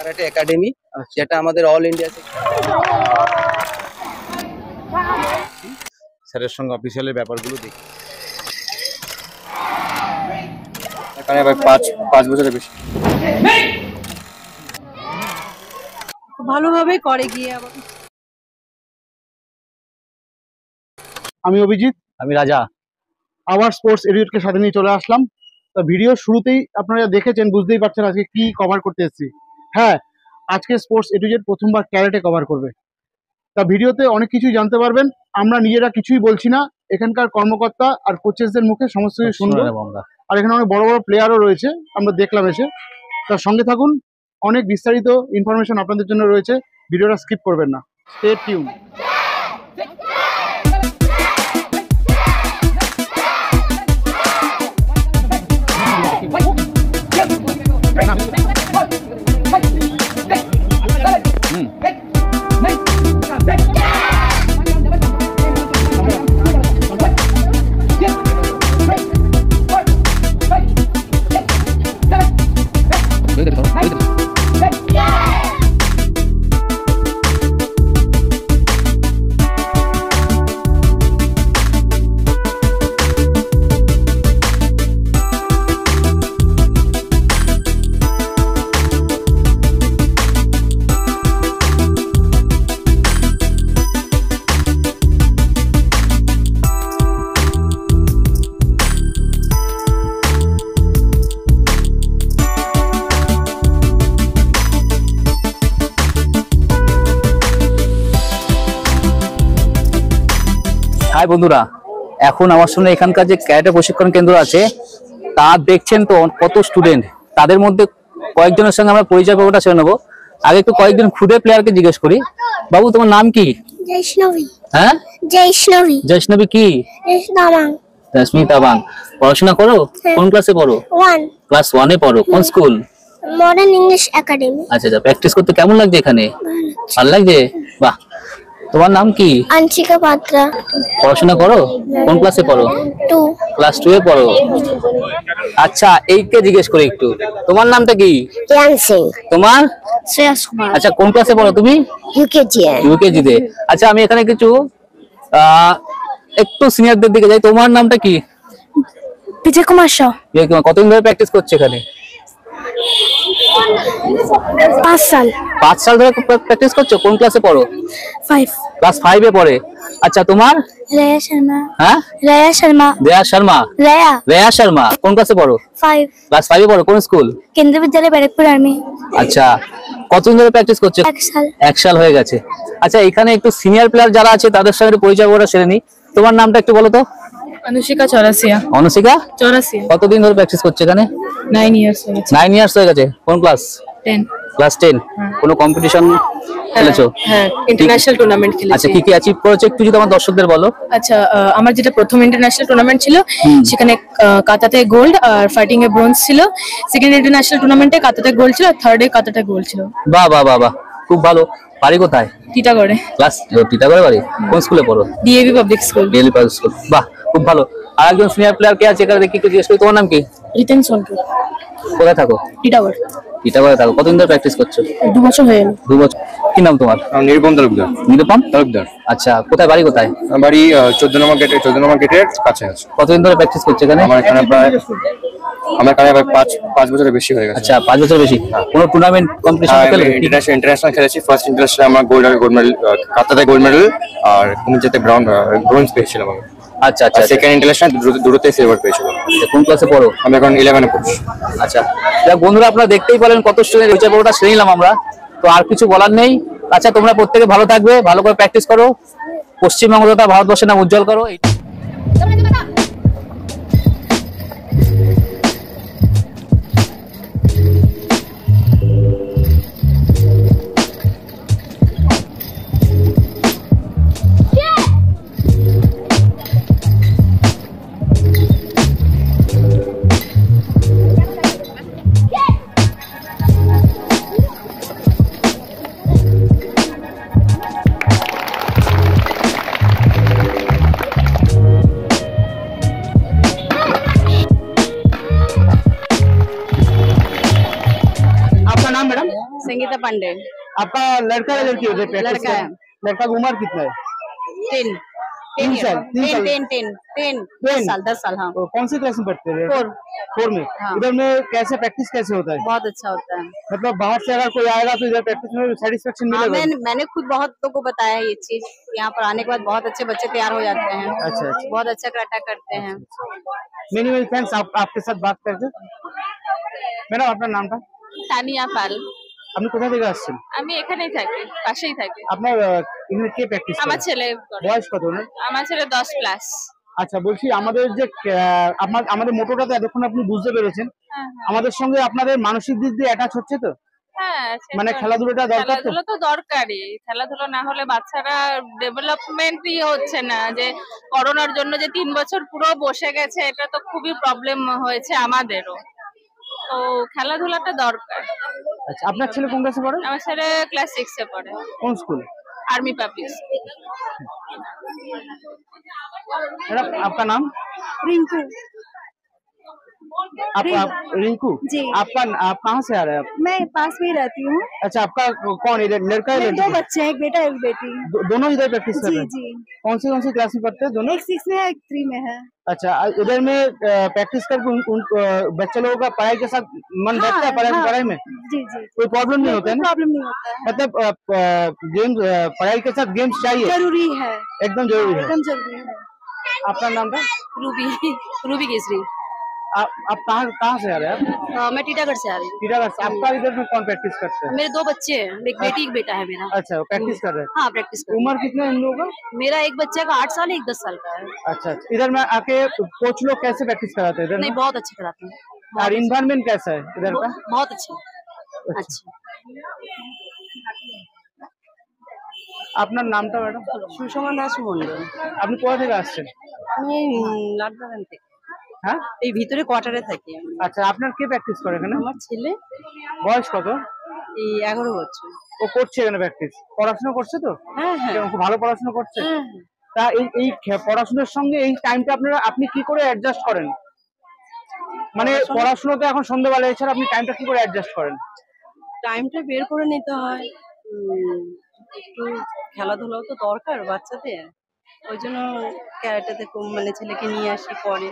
Karate academy, যেটা আমাদের all India স্যারের সঙ্গে অফিসিয়ালের ব্যাপারগুলো দেখি। এখানে ভাই 5 বছরের বেশি ভালোভাবে করে গিয়ে। আমি অভিজিৎ। আমি রাজা। আবার স্পোর্টস এডুকেটকে সাথে নিয়ে চলে আসলাম। তো ভিডিও শুরুতেই আপনারা দেখেছেন, বুঝতেই পারছেন আজকে কি কভার করতে এসেছি। হ্যাঁ, আজকে স্পোর্টস এডুকেট প্রথমবার ক্যারাটে কভার করবে। তা ভিডিওতে অনেক কিছুই জানতে পারবেন। আমরা নিজেরা কিছুই বলছি না, এখানকার কর্মকর্তা আর কোচেসদের মুখে সমস্ত কিছু শুনবো। আর এখানে অনেক বড় বড় প্লেয়ারও রয়েছে, আমরা দেখলাম এসে। তার সঙ্গে থাকুন, অনেক বিস্তারিত ইনফরমেশন আপনাদের জন্য রয়েছে, ভিডিওটা স্কিপ করবেন না। Stay tune. হাই বন্ধুরা, এখন আমার সঙ্গে এখানকার যে ক্যারাটে প্রশিক্ষণ কেন্দ্র আছে তা দেখছেন তো কত স্টুডেন্ট। তাদের মধ্যে কয়েকজনের সঙ্গে আমরা পরিচয় পর্বটা সেরে নেবো। আগে একটু কয়েকজন খুদে প্লেয়ারকে জিজ্ঞেস করি। বাবু, তোমার নাম কি? জয়ষ্ণবী। হ্যাঁ, জয়ষ্ণবী। জয়ষ্ণবী কি? রশ্মি তাবাং। পড়াশোনা করো? কোন ক্লাসে পড়ো? 1 ক্লাস 1 এ পড়ো। কোন স্কুল? Modern English academy. আচ্ছা আচ্ছা, প্র্যাকটিস করতে কেমন লাগছে এখানে? ভালো লাগছে, বাহ। তোমার নাম কি? আনশিকা পাত্রা। পড়াশোনা করো? কোন ক্লাসে পড়ো? 2 ক্লাস 2 এ পড়ো। আচ্ছা, এইকে জিজ্ঞেস করি একটু, তোমার নামটা কি? জ্ঞান সিং। তোমার? শ্রেয়াস কুমার। আচ্ছা, কোন ক্লাসে পড়ো তুমি? ইউকেজি। ইউকেজি তে। আচ্ছা, আমি এখানে কিছু একটু সিনিয়রদের দিকে যাই। তোমার নামটা কি? বিজয় কুমার শাহ। কতদিন ধরে প্র্যাকটিস করছো এখানে? 5 সাল। 5 সাল ধরে প্র্যাকটিস করছো? কোন ক্লাসে পড়ো? 5 ক্লাস 5 এ পড়ে। আচ্ছা, তোমার? রেয়া শর্মা। হ্যাঁ, রেয়া শর্মা। রেয়া শর্মা। রেয়া শর্মা কোন ক্লাসে পড়ো? 5 ক্লাস 5 এ পড়ো। কোন স্কুল? কেন্দ্রীয় বিদ্যালয় ব্যারাকপুর আর্মি। আচ্ছা, কতদিন ধরে প্র্যাকটিস করছো? 1 সাল। 1 সাল হয়ে গেছে। আচ্ছা, এখানে একটু সিনিয়র প্লেয়ার যারা আছে তাদের সঙ্গে পরিচয় করা সেরে নি। তোমার নামটা একটু বলো তো। অনুশিকা চৌরাসিয়া। অনুশিকা চৌরাসিয়া। কতদিন ধরে প্র্যাকটিস করছো এখানে? 9 ইয়ার্স হয়ে গেছে। 9 ইয়ার্স হয়ে গেছে। কোন ক্লাস? 10। ক্লাস 10। কোনো কম্পিটিশন খেলেছো? হ্যাঁ, ইন্টারন্যাশনাল টুর্নামেন্ট খেলেছি। আচ্ছা, কি কি অ্যাচিভ করেছো একটু যদি আমার দর্শকদের বলো। আচ্ছা, আমার যেটা প্রথম ইন্টারন্যাশনাল টুর্নামেন্ট ছিল সেখানে কাতাতে গোল্ড আর ফাইটিং এ ব্রোঞ্জ ছিল। সেকেন্ড ইন্টারন্যাশনাল টুর্নামেন্টে কাতাতে গোল্ড ছিল আর থার্ড এ কাতাতে গোল্ড ছিল। বাহ বাহ বাহ বাহ, খুব ভালো। বাড়ি কোথায়? টিটাগড়ে। ক্লাস টিটাগড়ে বাড়ি। কোন স্কুলে পড়ো? DAV public school. DAV public school. বাহ, খুব ভালো। আর একজন সিনিয়র প্লেয়ার কে আছে এখানে দেখি, একটু জিজ্ঞেস করি। তোমার নাম কি? রিতেন সন্টু। কোথায় থাকো? টিটাগড়। টিটাগড়ে থাকো। কতদিন ধরে প্র্যাকটিস করছো? 2 বছর হয়ে গেল। 2 বছর। কি নাম তোমার? নিরুপম তালুকদার। নিরুপম তালুকদার। আচ্ছা, কোথায় বাড়ি কোথায়? আমার বাড়ি 14 নম্বর গেটের কাছে আছে। কতদিন ধরে প্র্যাকটিস করছো এখানে? আমার এখানে প্রায় 5 বছরের বেশি হয়ে গেছে। আচ্ছা, 5 বছর বেশি। কোনো টুর্নামেন্ট কম্পিটিশন খেলে? ইন্টারন্যাশনাল খেলেছি। ফার্স্ট ইন্টারন্যাশনাল আমার গোল্ড মেডেল, কাতাতে গোল্ড মেডেল আর কুমিল্লাতে ব্রোঞ্জ পেয়েছিলাম আমি। আচ্ছা আচ্ছা। সেকেন্ড ইন্টারন্যাশনাল দুটোতে সিলভার পেয়েছিলাম। কোন ক্লাসে পড়ো? আমি এখন 11 এ পড়ছি। আচ্ছা, বন্ধুরা আপনারা দেখতেই পেলেন কত স্টুডেন্ট পরিচয় পর্বটা সেরে নিলাম আমরা। তো আর কিছু বলার নেই। আচ্ছা, তোমরা প্রত্যেকে ভালো থাকবে, ভালো করে প্র্যাকটিস করো, পশ্চিমবঙ্গ তথা ভারতবর্ষের নাম উজ্জ্বল করো। संगीता पांडे। आपका लड़का है लड़की होते प्रैक्टिस लड़का है। लड़का की उम्र कितना है? 10 तीन साल, 10 साल हाँ। तो कौन सी क्लास में पढ़ते हैं? 4 में। हाँ। इधर में कैसे प्रैक्टिस कैसे होता है? बहुत अच्छा होता है। मतलब बाहर से अगर कोई आएगा तो इधर प्रैक्टिस में सेटिस्फेक्शन हाँ, मिलेगा? मैंने खुद बहुत लोगों को बताया है ये चीज। यहाँ पर आने के बाद बहुत अच्छे बच्चे तैयार हो जाते हैं। अच्छा। बहुत अच्छा कराटा करते हैं। मेनी मेनी थैंक्स आपके साथ बात करके। ম্যাডাম আপনার নামটা? তানিয়া পাল। আপনি কোথা থেকে আসছেন? আমি এখানেই থাকি, পাশেই থাকি। আপনার এখানে কে প্র্যাকটিস করে? আমার ছেলে করে। বয়স কত ওনার? আমার ছেলে 10 প্লাস। আচ্ছা, বলছি আমাদের যে আমাদের মোটোটা তো এতক্ষণ আপনি বুঝতে পেরেছেন, আমাদের সঙ্গে আপনাদের মানসিক দিক দিয়ে অ্যাটাচ হচ্ছে তো? হ্যাঁ, মানে খেলাধুলাটা দরকার তো? খেলাধুলা তো দরকারই। খেলাধুলা না হলে বাচ্চারা ডেভেলপমেন্টই হচ্ছে না। যে করোনার জন্য যে 3 বছর পুরো বসে গেছে, এটা তো খুবই প্রবলেম হয়েছে আমাদেরও। তো খেলাধুলাটা দরকার। আচ্ছা, আপনার ছেলে কোন ক্লাসে পড়ে? আমার ছেলে ক্লাস 6 এ পড়ে। কোন স্কুল? Army public. मैडम आपका नाम? रिंकू। आप रिंकू जी। आप कहाँ से आ रहे हैं आप? मैं पास में ही रहती हूँ। अच्छा, आपका कौन इधर लड़का है मेरे लड़की? 2 बच्चे हैं, एक बेटा एक बेटी। दोनों इधर प्रैक्टिस कर जी रहे हैं? जी। कौन सी क्लास में पढ़ते हैं दोनों? एक 6 में है, एक 3 में है। अच्छा, इधर में प्रैक्टिस करके उन बच्चे लोगों का पढ़ाई के साथ मन बैठता है पढ़ाई में? जी जी। कोई प्रॉब्लम नहीं होता है ना? प्रॉब्लम नहीं होता है। मतलब गेम्स पढ़ाई के साथ गेम्स चाहिए, जरूरी है, एकदम जरूरी है। एकदम जरूरी है। आपका नाम था? रूबी केसरी। आप कहाँ से आ रहे हैं आप? मैं टीटागढ़ से आ रही हूँ। टीटागढ़ से। आपका इधर में कौन प्रैक्टिस करते हैं? मेरे 2 बच्चे हैं, एक बेटी एक बेटा है मेरा। अच्छा, प्रैक्टिस कर रहे हैं। हाँ, प्रैक्टिस कर। उम्र कितना है इन लोगों का? मेरा एक बच्चे का 8 साल है, एक 10 साल का है। अच्छा, इधर में आके कोच लोग कैसे प्रैक्टिस कराते हैं इधर नहीं, में? बहुत अच्छे कराते हैं। और इन्वायरमेंट कैसा है इधर का? बहुत अच्छा। अच्छा। আপনার নামটা ম্যাডাম? সুষমা দাস মন্ডল। আপনি কোথা থেকে আসছেন? আমি লাটবাগান থেকে। হ্যাঁ, এই ভিতরে কোয়ার্টারে থাকি আমি। আচ্ছা, আপনার কে প্র্যাকটিস করে এখানে? আমার ছেলে বয়স কত? এই 11 বছর। ও করছে এখানে প্র্যাকটিস? পড়াশোনা করছে তো? হ্যাঁ হ্যাঁ। খুব ভালো পড়াশোনা করছে? হ্যাঁ। তা এই পড়াশোনার সঙ্গে এই টাইমটা আপনি কি করে অ্যাডজাস্ট করেন? মানে পড়াশোনা তো এখন সন্ধ্যাবেলা, এছাড়া আপনি টাইমটা কি করে অ্যাডজাস্ট করেন? টাইমটা বের করে নিতে হয়। একটু খেলাধুলাও তো দরকার বাচ্চাদের। ওই জন্য ক্যারাটেতে মানে ছেলেকে নিয়ে আসি, করে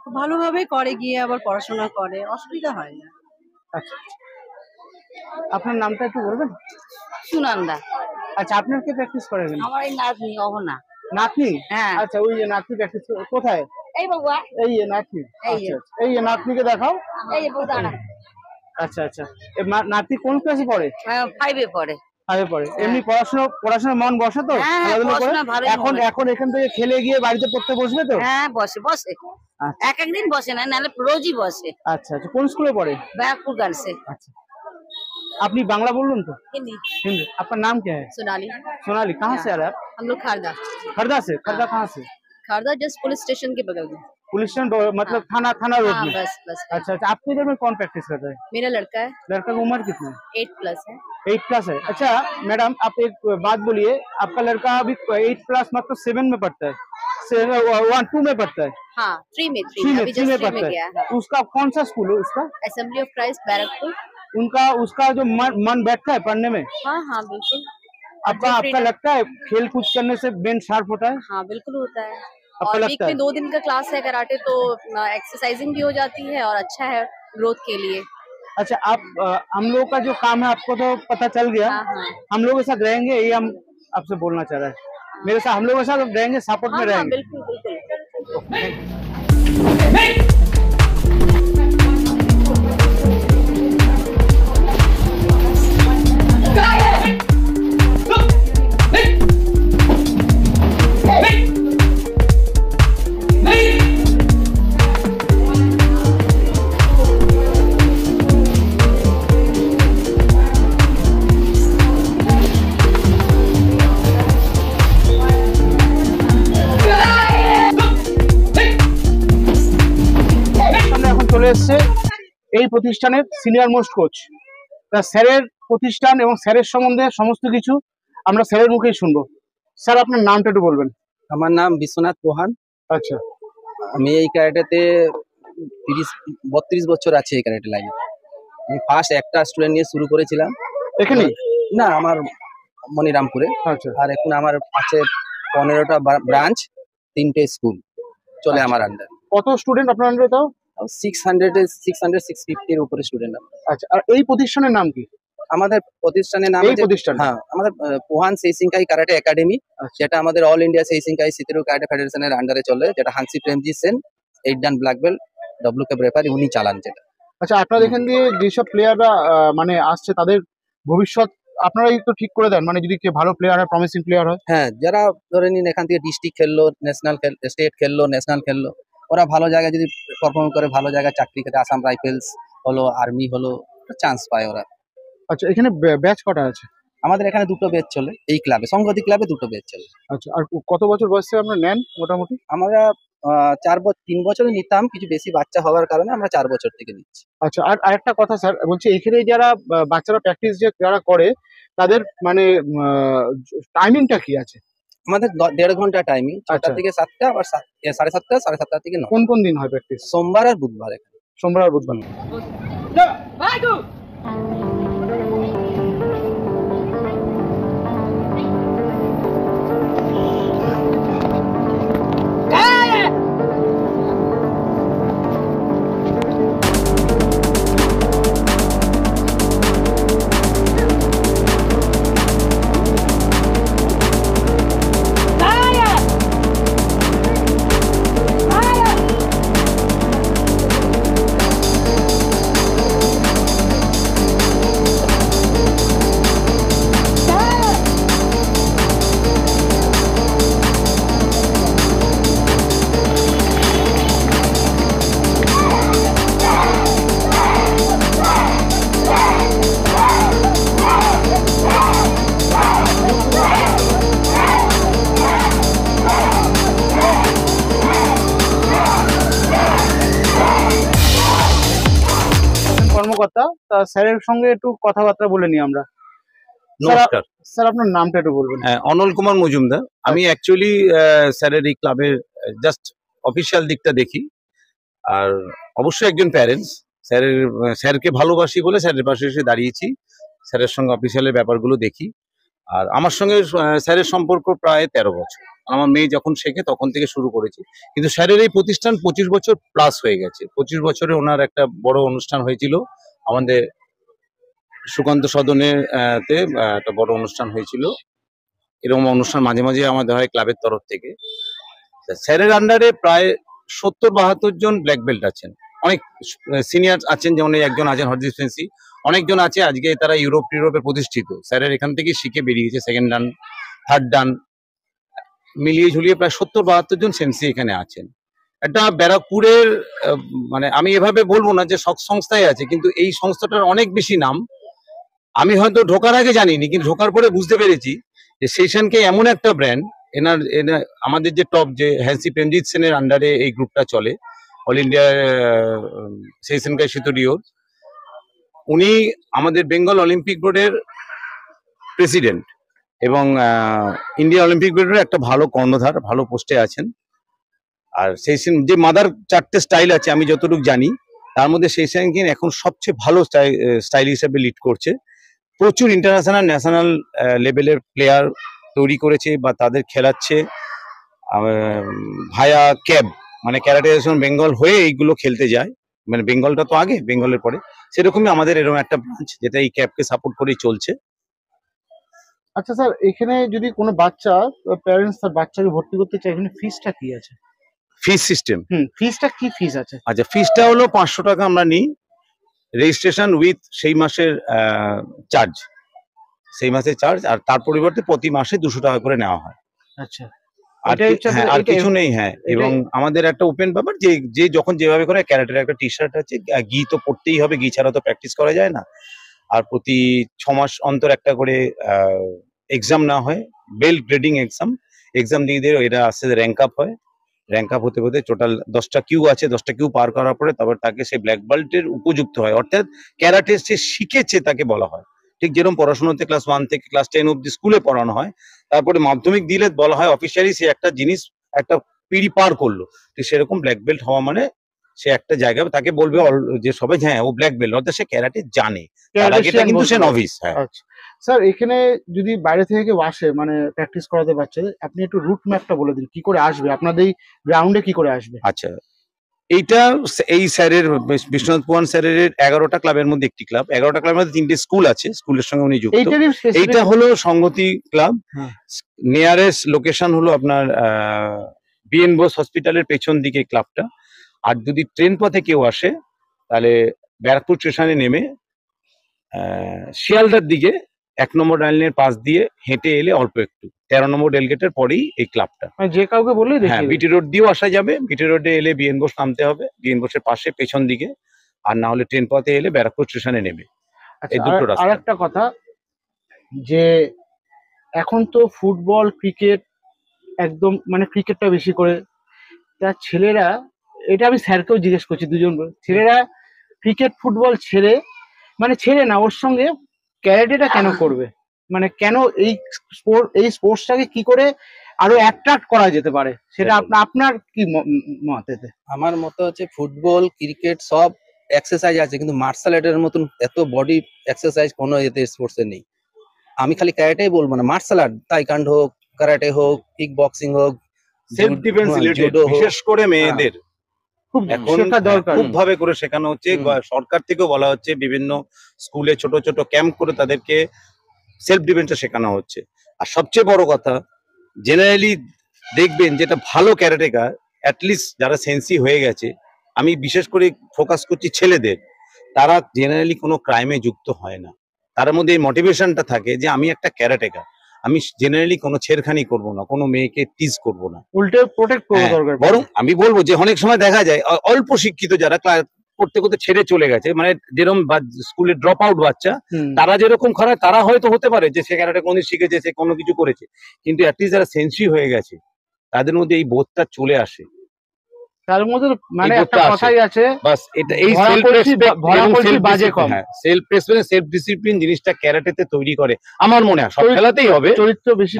খুব ভালোভাবে করে, গিয়ে আবার পড়াশোনা করে, অসুবিধা হয় না। আচ্ছা, আপনার নামটা একটু বলবেন? সুনন্দা। আচ্ছা, আপনার কে প্র্যাকটিস করে এখানে? আমার এই নাতনি অহনা। নাতনি? হ্যাঁ। আচ্ছা, ওই যে নাতনি প্র্যাকটিস কোথায়? এই বাবুয়া, এই যে নাতনি। আচ্ছা, এই যে নাতনিকে দেখাও। এই যে বউদানা। আচ্ছা আচ্ছা, নাতি কোন ক্লাসে পড়ে? 5 এ পড়ে। 5 এ পড়ে। এমনি পড়াশোনা মন বসে তো? হ্যাঁ, খেলাধুলা করে? পড়াশোনা ভালোই এখন মন বসে। এখন এখান থেকে খেলে গিয়ে বাড়িতে পড়তে বসবে তো? হ্যাঁ, বসে। আচ্ছা এক দিন বসে না, নাহলে রোজই বসে। আচ্ছা। কোন স্কুলে পড়ে? बैरकपुर गर्ल से। अच्छा, আপনি বাংলা বললেন তো? हिंदी। हिंदी। आपका नाम क्या है? सोनाली। सोनाली। कहाँ से आ रहे हैं आप? हम लोग खारदा। खरदा से? खरदा कहाँ से? खारदा जस्ट पुलिस स्टेशन के बगल में। पुलिस स्टेशन मतलब थाना रोड हाँ, में? बस। अच्छा अच्छा, आपके इधर में कौन प्रैक्टिस करता है? मेरा लड़का है, लड़का की उम्र कितनी है? 8 प्लस है। 8 प्लस है। अच्छा मैडम, आप एक बात बोलिए, आपका लड़का अभी 8 प्लस मतलब 7 में पढ़ता है, 1 2 में पढ़ता है? हाँ, 3 में थ्री में पढ़ता गया है। उसका कौन सा स्कूल है उसका? Assembly of Christ Barrackpore. उसका जो मन बैठता है पढ़ने में? हाँ बिल्कुल। आपका लगता है खेल कूद करने से ब्रेन शार्प होता है? हाँ बिल्कुल होता है। आपको और वीक लगता है? में 2 दिन का क्लास है कराटे, तो एक्सरसाइजिंग भी हो जाती है और अच्छा है ग्रोथ के लिए। अच्छा, आप हम लोग का जो काम है आपको तो पता चल गया। हाँ। हम लोग के साथ रहेंगे, ये हम आपसे बोलना चाह रहे हैं। मेरे साथ हम लोग के साथ रहेंगे, सपोर्ट में हाँ, रहेंगे। बिल्कुल। এখন চলে এসেছে এই প্রতিষ্ঠানের সিনিয়র মোস্ট কোচ। তা স্যারের প্রতিষ্ঠান এবং স্যারের সম্বন্ধে সমস্ত কিছু আমরা স্যারের মুখেই শুনবো। স্যার, আপনার নামটা একটু বলবেন? আমার নাম বিশ্বনাথ প্রধান। আচ্ছা, আমি এই ক্যারাটেতে 32 বছর আছে এই ক্যারাটে লাইনে। আমি ফার্স্ট একটা স্টুডেন্ট নিয়ে শুরু করেছিলাম, এখানে না আমার মনিরামপুরে। আচ্ছা আর এখন আমার আছে 15টা ব্রাঞ্চ, 3টে স্কুল চলে আমার আন্ডার। কত স্টুডেন্ট আপনার আন্ডারে তাও? 600 650 উপরে স্টুডেন্ট। আচ্ছা, আর এই প্রতিষ্ঠানের নাম কি? আমাদের প্রতিষ্ঠানের নাম এই হচ্ছে প্রতিষ্ঠান আমাদের পোহান সেইসিংকাই কারাটে একাডেমি, আচ্ছা। যেটা আমাদের all India Seishinkai Shitoryu karate ফেডারেশনের আন্ডারে চলে, যেটা Hanshi Premji Sen 8 dan black belt WK referee উনি চালান যেটা। আচ্ছা, আপনার এখান দিয়ে যেসব প্লেয়াররা মানে আসছে তাদের ভবিষ্যৎ আপনারাই তো ঠিক করে দেন, মানে যদি কেউ ভালো প্লেয়ার হয়, প্রমিসিং প্লেয়ার হয়? হ্যাঁ, যারা ধরে নিন এখান থেকে ডিস্ট্রিক্ট খেললো, ন্যাশনাল স্টেট খেললো, ন্যাশনাল খেললো, ওরা ভালো জায়গায় যদি পারফর্ম করে, ভালো জায়গায় চাকরি খেতে, আসাম রাইফেলস হলো, আর্মি হলো, চান্স পায় ওরা। আচ্ছা, এখানে ব্যাচ কটা আছে? আমাদের এখানে 2টো ব্যাচ চলে এই ক্লাবে, সংগতি ক্লাবে 2টো ব্যাচ চলে। আচ্ছা, আর কত বছর বয়স থেকে আপনারা নেন মোটামুটি? আমরা 3 বছরে নিতাম, কিছু বেশি বাচ্চা হওয়ার কারণে আমরা 4 বছর থেকে নিচ্ছি। আচ্ছা, আর আরেকটা কথা স্যার বলছি, এখানে যারা বাচ্চারা প্র্যাকটিস যে যারা করে তাদের মানে টাইমিংটা কি আছে? আমাদের 1.5 ঘন্টা টাইমিং, 6টা আচ্ছা। থেকে 7টা, আবার 7:30, 7:30 থেকে 9। কোন কোন দিন হয় প্র্যাকটিস? সোমবার আর বুধবার এখানে। সোমবার আর বুধবার। কর্মকর্তা, তা স্যারের সঙ্গে একটু কথাবার্তা বলে নিই আমরা। নমস্কার, স্যার আপনার নামটা একটু বলবেন? অনল কুমার মজুমদার। আমি অ্যাকচুয়ালি স্যারের এই ক্লাবের জাস্ট অফিসিয়াল দিকটা দেখি, আর অবশ্যই একজন প্যারেন্টস। স্যারকে ভালোবাসি বলে স্যারের পাশে এসে দাঁড়িয়েছি, স্যারের সঙ্গে অফিসিয়ালের ব্যাপারগুলো দেখি। আর আমার সঙ্গে স্যারের সম্পর্ক প্রায় 13 বছর। আমার মেয়ে যখন শেখে তখন থেকে শুরু করেছি, কিন্তু স্যারের এই প্রতিষ্ঠান 25 বছর প্লাস হয়ে গেছে। 25 বছরে ওনার একটা বড় অনুষ্ঠান হয়েছিল আমাদের সুকান্ত সদনে তে একটা বড় অনুষ্ঠান হয়েছিল। এরকম অনুষ্ঠান মাঝে মাঝে আমাদের হয় ক্লাবের তরফ থেকে। স্যারের আন্ডারে প্রায় 70-72 জন ব্ল্যাক বেল্ট আছেন। অনেক সিনিয়র আছেন, যেমন এই একজন আছেন হরজিৎ ফেন্সি, অনেকজন আছে আজকে তারা ইউরোপে প্রতিষ্ঠিত। স্যারের এখান থেকে শিখে বেরিয়েছে, সেকেন্ড ডান, থার্ড ডান মিলিয়ে ঝুলিয়ে প্রায় 70-72 জন সেন্সি এখানে আছেন। একটা ব্যারাকপুরের মানে আমি এভাবে বলবো না যে সব সংস্থায় আছে, কিন্তু এই সংস্থাটার অনেক বেশি নাম। আমি হয়তো ঢোকার আগে জানিনি, কিন্তু ঢোকার পরে বুঝতে পেরেছি যে সেশনকে এমন একটা ব্র্যান্ড, আমাদের যে টপ যে হ্যান্সি প্রেমজিৎ সেনের আন্ডারে এই গ্রুপটা চলে, অল ইন্ডিয়া সেশনকাই সিতরিওর। উনি আমাদের বেঙ্গল অলিম্পিক বোর্ডের প্রেসিডেন্ট এবং ইন্ডিয়া অলিম্পিক বোর্ডের একটা ভালো কর্ণধার, ভালো পোস্টে আছেন। আর সেই যে মাদার 4টে স্টাইল আছে আমি যতটুকু জানি, তার মধ্যে সেই সেনকে এখন সবচেয়ে ভালো স্টাইল হিসেবে লিড করছে। প্রচুর ইন্টারন্যাশনাল ন্যাশনাল লেভেলের প্লেয়ার তৈরি করেছে বা তাদের খেলাচ্ছে ভায়া ক্যাব, মানে ক্যারাটে বেঙ্গল হয়ে এইগুলো খেলতে যায়। মানে বেঙ্গলটা তো আগে, বেঙ্গলের পরে, সেরকমই আমাদের এরকম একটা ব্রাঞ্চ যেটা এই ক্যাবকে সাপোর্ট করেই চলছে। আচ্ছা স্যার, এখানে যদি কোনো বাচ্চা প্যারেন্টস তার বাচ্চাকে ভর্তি করতে চায়, এখানে ফিসটা কি আছে? ফিস সিস্টেম, ফিসটা কি ফিস আছে? আচ্ছা, ফিসটা হলো 500 টাকা আমরা নিই, রেজিস্ট্রেশন উইথ সেই মাসের চার্জ, সেই মাসের চার্জ, আর তার পরিবর্তে প্রতি মাসে 200 টাকা করে নেওয়া হয়। আচ্ছা, আর কিছু নেই। হ্যাঁ, এবং আমাদের একটা ওপেন ব্যাপার, যে যখন যেভাবে করে ক্যারাটের একটা টি শার্ট আছে, গি তো পড়তেই হবে, গি ছাড়া তো প্র্যাকটিস করা যায় না। আর প্রতি 6 মাস অন্তর একটা করে এক্সাম না হয়, বেল্ট গ্রেডিং এক্সাম দিয়ে দিয়ে এটা আস্তে আস্তে র্যাঙ্ক আপ হয়। র্যাঙ্ক আপ হতে হতে টোটাল 10টা কিউ আছে, 10টা কিউ পার করার পরে তারপর তাকে সেই ব্ল্যাক বেল্টের উপযুক্ত হয়, অর্থাৎ ক্যারাটে সে শিখেছে তাকে বলা হয়। ঠিক যেরকম পড়াশোনাতে ক্লাস 1 থেকে ক্লাস 10 অব্দি স্কুলে পড়ানো হয়, তারপরে মাধ্যমিক দিলে বলা হয় অফিসিয়ালি সে একটা জিনিস, একটা পিড়ি পার করলো। ঠিক সেরকম ব্ল্যাক বেল্ট হওয়া মানে সে একটা জায়গায় তাকে বলবে যে সবাই হ্যাঁ ও ব্ল্যাক বেল্ট, অর্থাৎ সে ক্যারাটে জানে। তার আগে এটা কিন্তু সে নভিস। হ্যাঁ আচ্ছা স্যার, এখানে যদি বাইরে থেকে কেউ আসে মানে প্র্যাকটিস করাতে বাচ্চাদের, আপনি একটু রুট ম্যাপটা বলে দিন, কি করে আসবে আপনাদের এই গ্রাউন্ডে, কি করে আসবে? আচ্ছা, এইটা এই স্যারের বিশ্বনাথ পুয়ান স্যারের 11টা ক্লাবের মধ্যে একটি ক্লাব। 11টা ক্লাবের মধ্যে 3টে স্কুল আছে, স্কুলের সঙ্গে উনি যুক্ত। এইটা হলো সংগতি ক্লাব। নিয়ারেস্ট লোকেশন হলো আপনার বিএন বোস হসপিটালের পেছন দিকে ক্লাবটা। আর যদি ট্রেন পথে কেউ আসে তাহলে ব্যারাকপুর স্টেশনে নেমে শিয়ালদার দিকে 1 নম্বর লাইনের পাশ দিয়ে হেঁটে এলে অল্প একটু 13 নম্বর রেলগেটের পরেই এই ক্লাবটা। যে কাউকে বললেই হ্যাঁ, বিটি রোড দিয়েও আসা যাবে। বিটি রোডে এলে বিএন বোস নামতে হবে, বিএন বোসের পাশে পেছন দিকে। আর না হলে ট্রেন পথে এলে ব্যারাকপুর স্টেশনে নেবে। এই দুটো রাস্তা। আর একটা কথা, যে এখন তো ফুটবল ক্রিকেট একদম মানে ক্রিকেটটা বেশি করে, তা ছেলেরা, এটা আমি স্যারকেও জিজ্ঞেস করছি, দুজন ছেলেরা ক্রিকেট ফুটবল ছেড়ে, মানে ছেড়ে না, ওর সঙ্গে ক্যারাটেটা কেন করবে? মানে কেন এই স্পোর্টসটাকে কি করে আরো অ্যাট্রাক্ট করা যেতে পারে, সেটা আপনার কি মত? এতে আমার মতে হচ্ছে ফুটবল ক্রিকেট সব এক্সারসাইজ আছে, কিন্তু মার্শাল আর্টের মতন এত বডি এক্সারসাইজ কোনো এতে স্পোর্টসে নেই। আমি খালি ক্যারাটেই বলবো না, মার্শাল আর্ট তাইকান্ডো হোক, কারাটে হোক, কিক বক্সিং হোক, সেলফ ডিফেন্স রিলেটেড বিশেষ করে মেয়েদের এখন খুব ভাবে করে শেখানো হচ্ছে। সরকার থেকেও বলা হচ্ছে বিভিন্ন স্কুলে ছোট ছোট ক্যাম্প করে তাদেরকে সেলফ ডিফেন্সটা শেখানো হচ্ছে। আর সবচেয়ে বড় কথা, জেনারেলি দেখবেন যেটা ভালো ক্যারাটেকার, অ্যাটলিস্ট যারা সেন্সি হয়ে গেছে, আমি বিশেষ করে ফোকাস করছি ছেলেদের, তারা জেনারেলি কোনো ক্রাইমে যুক্ত হয় না। তার মধ্যে এই মোটিভেশনটা থাকে যে আমি একটা ক্যারাটেকার, আমি জেনারেলি কোনো ছেড়খানি করব না, কোনো মেয়েকে টিজ করব না, উল্টে প্রোটেক্ট করব দরকার। বরং আমি বলবো যে অনেক সময় দেখা যায় অল্প শিক্ষিত যারা করতে করতে ছেড়ে চলে গেছে, মানে যেরকম স্কুলে ড্রপ আউট বাচ্চা, তারা যেরকম খারাপ, তারা হয়তো হতে পারে যে সে ক্যারাটে কোনদিন শিখেছে, সে কোনো কিছু করেছে, কিন্তু অ্যাটলিস্ট যারা সেন্সি হয়ে গেছে তাদের মধ্যে এই বোধটা চলে আসে। তার মধ্যে মানে একটা কথাই আছে, বাস এটা এই সেলফ রেসপেক্ট, সেলফ ডিসিপ্লিন জিনিসটা ক্যারাটেতে তৈরি করে। আমার মনে হয় সব খেলাতেই হবে, চরিত্র বেশি,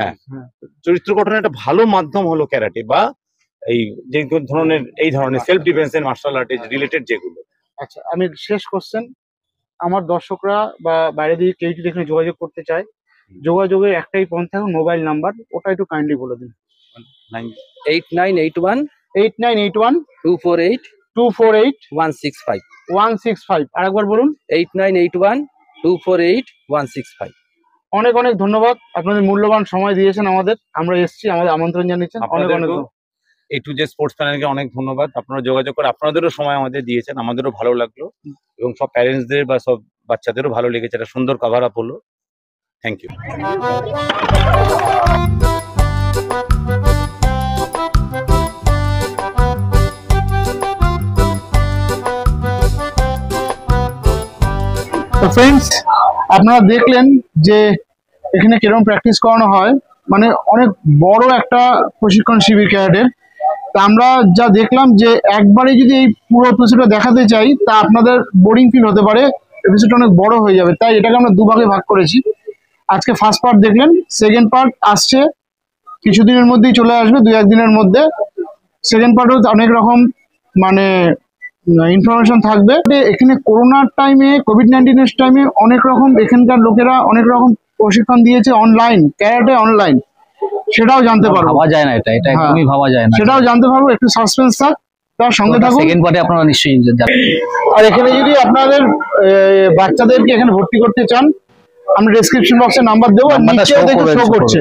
চরিত্র গঠনের একটা ভালো মাধ্যম হলো ক্যারাটে, বা এই যে ধরনের এই ধরনের সেলফ ডিফেন্স এর মার্শাল আর্ট রিলেটেড যেগুলো। আচ্ছা, আমি শেষ কোশ্চেন, আমার দর্শকরা বা বাইরে দিয়ে কেউ যদি এখানে যোগাযোগ করতে চায়, যোগাযোগের একটাই পন্থা, মোবাইল নাম্বার, ওটা একটু কাইন্ডলি বলে দিন। 8981 248 165। আরেকবার বলুন। 8981 248 165। অনেক অনেক ধন্যবাদ, আপনাদের মূল্যবান সময় দিয়েছেন আমাদের, আমরা এসেছি, আমাদের আমন্ত্রণ জানিয়েছেন, অনেক অনেক। A to Z স্পোর্টস প্যানেলকে অনেক ধন্যবাদ, আপনারা যোগাযোগ করে আপনাদেরও সময় আমাদের দিয়েছেন, আমাদেরও ভালো লাগলো, এবং সব প্যারেন্টসদের বা সব বাচ্চাদেরও ভালো লেগেছে, একটা সুন্দর কভার আপ হলো। Thank you. তো ফ্রেন্ডস, আপনারা দেখলেন যে এখানে কিরকম প্র্যাকটিস করানো হয়, মানে অনেক বড় একটা প্রশিক্ষণ শিবির ক্যারাটের। তা আমরা যা দেখলাম যে একবারে যদি এই পুরো এপিসোডটা দেখাতে চাই তা আপনাদের বোরিং ফিল হতে পারে, এপিসোডটা অনেক বড় হয়ে যাবে, তাই এটাকে আমরা দুভাগে ভাগ করেছি। আজকে ফার্স্ট পার্ট দেখলেন, সেকেন্ড পার্ট আসছে কিছুদিনের মধ্যেই, চলে আসবে 2-1 দিনের মধ্যে। সেকেন্ড পার্টও অনেক রকম মানে ইনফরমেশন থাকবে। এখানে করোনার টাইমে, কোভিড-19 টাইমে অনেক রকম এখানকার লোকেরা অনেক রকম প্রশিক্ষণ দিয়েছে অনলাইন, ক্যারাটে অনলাইন, সেটাও জানতে পারবো। ভাবা যায় না, এটা একদমই ভাবা যায় না, সেটাও জানতে পারবো। একটু সাসপেন্স থাক, তার সঙ্গে থাকুন। সেকেন্ড পার্টে আপনারা নিশ্চয়ই জানবেন। আর এখানে যদি আপনাদের বাচ্চাদেরকে এখানে ভর্তি করতে চান, আমরা ডেসক্রিপশন বক্সে নাম্বার দেবো, আর নিচে দেখে শো করছে,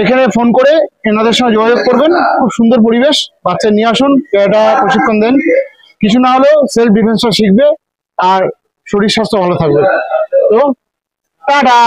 এখানে ফোন করে এনাদের সঙ্গে যোগাযোগ করবেন। খুব সুন্দর পরিবেশ, বাচ্চা নিয়ে আসুন, ক্যারাটে প্রশিক্ষণ দেন, কিছু না হলেও সেলফ ডিফেন্সটা শিখবে আর শরীর স্বাস্থ্য ভালো থাকবে। তো টাটা।